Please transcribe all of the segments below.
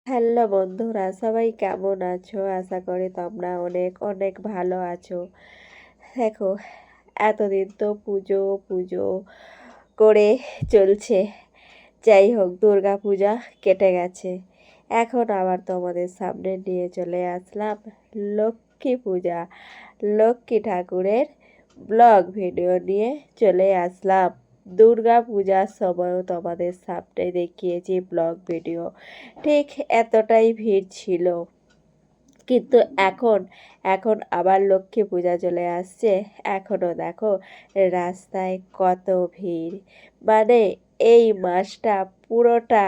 Hello বন্ধুরা, সবাই কেমন আছো? আশা করি তোমরা অনেক অনেক ভালো আছো। দেখো, এতদিন তো পুজো পুজো করে চলছে। যাই হোক, দুর্গা পূজা কেটে গেছে। এখন আবার তোমাদের সামনে নিয়ে চলে আসলাম লক্ষ্মী পূজা। লক্ষ্মী ঠাকুরের ব্লগ ভিডিও নিয়ে চলে আসলাম। দুর্গা পূজার সময়ও তোমাদের সামনে দেখিয়েছি ব্লগ ভিডিও। ঠিক এতটাই ভিড় ছিল, কিন্তু এখন এখন আবার লক্ষ্মী পূজা চলে আসছে। এখনও দেখো রাস্তায় কত ভিড়। মানে এই মাসটা পুরোটা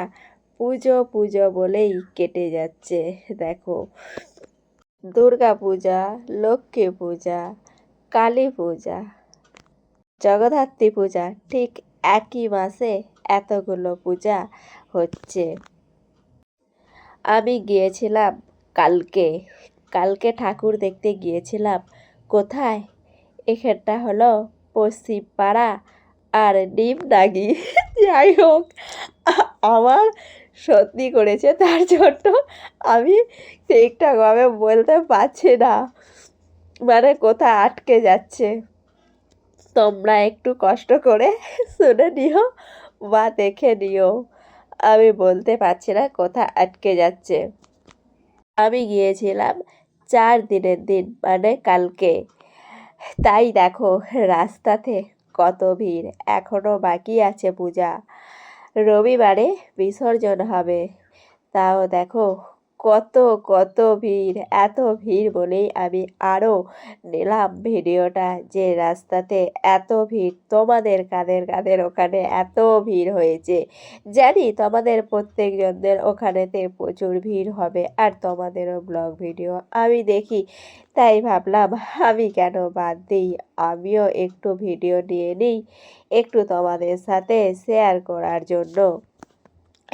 পুজো পুজো বলেই কেটে যাচ্ছে। দেখো, দুর্গা পূজা, লক্ষ্মী পূজা, কালী পূজা, জগদ্ধাত্রী পূজা, ঠিক একই মাসে এতগুলো পূজা হচ্ছে। আমি গিয়েছিলাম কালকে কালকে ঠাকুর দেখতে গিয়েছিলাম। কোথায়? এখানটা হলো পশ্চিম পাড়া আর ডিমডাগি। যাই হোক, আমার সত্যি করেছে, তার জন্য আমি ঠিকঠাকভাবে বলতে পারছি না, মানে কোথায় আটকে যাচ্ছে। তোমরা একটু কষ্ট করে শুনে নিও বা দেখে নিও। আমি বলতে পারছি না কোথায় আটকে যাচ্ছে। আমি গিয়েছিলাম 4 দিনের দিন, মানে কালকে। তাই দেখো রাস্তাতে কত ভিড়। এখনও বাকি আছে পূজা, রবিবারে বিসর্জন হবে। তাও দেখো কত কত ভিড়। এত ভিড় বলেই আমি আরও নিলাম ভিডিওটা, যে রাস্তাতে এত ভিড়, তোমাদের কাদের কাদের ওখানে এত ভিড় হয়েছে। জানি তোমাদের প্রত্যেকজনদের ওখানেতে প্রচুর ভিড় হবে, আর তোমাদেরও ব্লগ ভিডিও আমি দেখি। তাই ভাবলাম আমি কেন বাদ দিই, আমিও একটু ভিডিও নিয়ে নিই, একটু তোমাদের সাথে শেয়ার করার জন্য।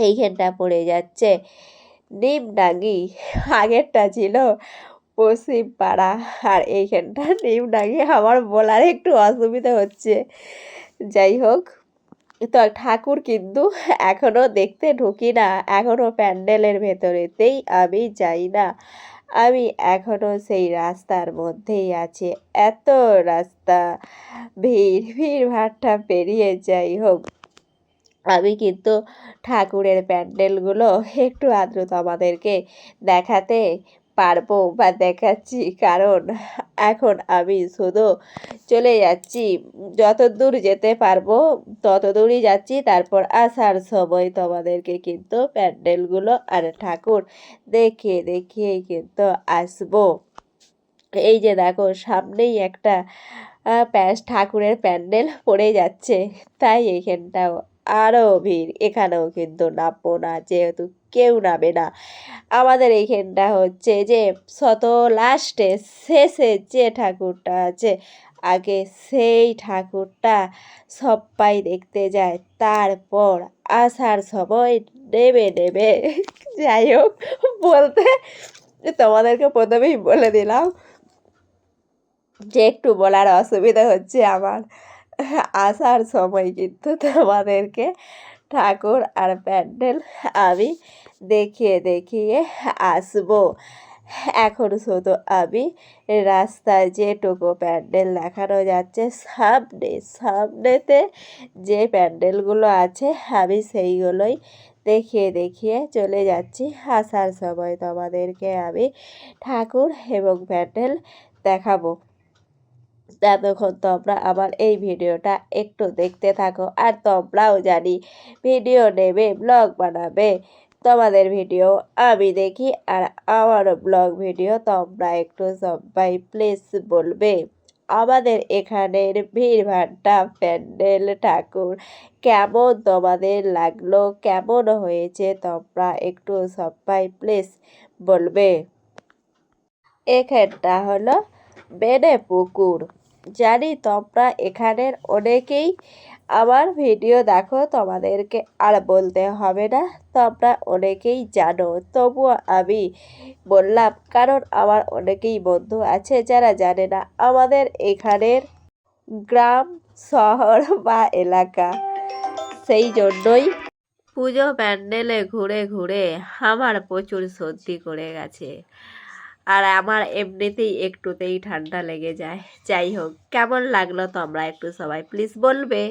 এইখানটা পড়ে যাচ্ছে নিমডাঙ্গি, আগেরটা ছিল পশ্চিম পাড়া, আর এইখানটা নিমডাঙ্গি। আমার বলার একটু অসুবিধা হচ্ছে। যাই হোক, তো ঠাকুর কিন্তু এখনও দেখতে ঢুকি না, এখনও প্যান্ডেলের ভেতরেতেই আমি যাই না। আমি এখনও সেই রাস্তার মধ্যেই আছি। এত রাস্তা ভিড়, ভিড় ভাট্টা পেরিয়ে যাই হোক, আমি কিন্তু ঠাকুরের প্যান্ডেলগুলো একটু আধটু তোমাদেরকে দেখাতে পারবো বা দেখাচ্ছি, কারণ এখন আমি শুধু চলে যাচ্ছি, যত দূর যেতে পারবো তত দূরই যাচ্ছি। তারপর আসার সময় তোমাদেরকে কিন্তু প্যান্ডেলগুলো আর ঠাকুর দেখিয়ে দেখিয়েই কিন্তু আসবো। এই যে দেখো, সামনেই একটা ঠাকুরের প্যান্ডেল পড়ে যাচ্ছে, তাই এইখানটাও আরও ভিড়। এখানেও কিন্তু নামবো না, যেহেতু কেউ নামে না। আমাদের এইখানটা হচ্ছে যে শত লাস্টে শেষে যে ঠাকুরটা আছে, আগে সেই ঠাকুরটা সবাই দেখতে যায়, তারপর আসার সময় নেবে নেবে। যাই হোক, বলতে তোমাদেরকে প্রথমেই বলে দিলাম যে একটু বলার অসুবিধা হচ্ছে আমার। আসার সময় কিন্তু তোমাদেরকে ঠাকুর আর প্যান্ডেল আমি দেখিয়ে দেখিয়ে আসবো। এখন শুধু আমি রাস্তায় যেটুকু প্যান্ডেল দেখানো যাচ্ছে, সামনেতে যে প্যান্ডেলগুলো আছে, আমি সেইগুলোই দেখিয়ে দেখিয়ে চলে যাচ্ছি। আসার সময় তোমাদেরকে আমি ঠাকুর এবং প্যান্ডেল দেখাবো। ততক্ষণ তোমরা আমার এই ভিডিওটা একটু দেখতে থাকো। আর তোমরাও জানি ভিডিও নেবে, ব্লগ বানাবে, তোমাদের ভিডিও আমি দেখি, আর আমার ব্লগ ভিডিও তোমরা একটু সবাই প্লিজ বলবে। আমাদের এখানের ভিড়ভাট্টা প্যান্ডেল ঠাকুর কেমন তোমাদের লাগলো, কেমন হয়েছে, তোমরা একটু সবাই প্লিজ বলবে। এখানটা হলো বেনে পুকুর। জানি তোমরা এখানের অনেকেই আমার ভিডিও দেখো, তোমাদেরকে আর বলতে হবে না, তোমরা অনেকেই জানো। তবুও আমি বললাম, কারণ আমার অনেকেই বন্ধু আছে যারা জানে না আমাদের এখানের গ্রাম, শহর বা এলাকা। সেই জন্যই পুজো প্যান্ডেলে ঘুরে ঘুরে আমার প্রচুর সর্দি করে গেছে, আর আমার এমনিতেই একটুতেই ঠান্ডা লেগে যায়। যাই হোক, কেমন লাগলো তোমরা একটু সবাই প্লিজ বলবে।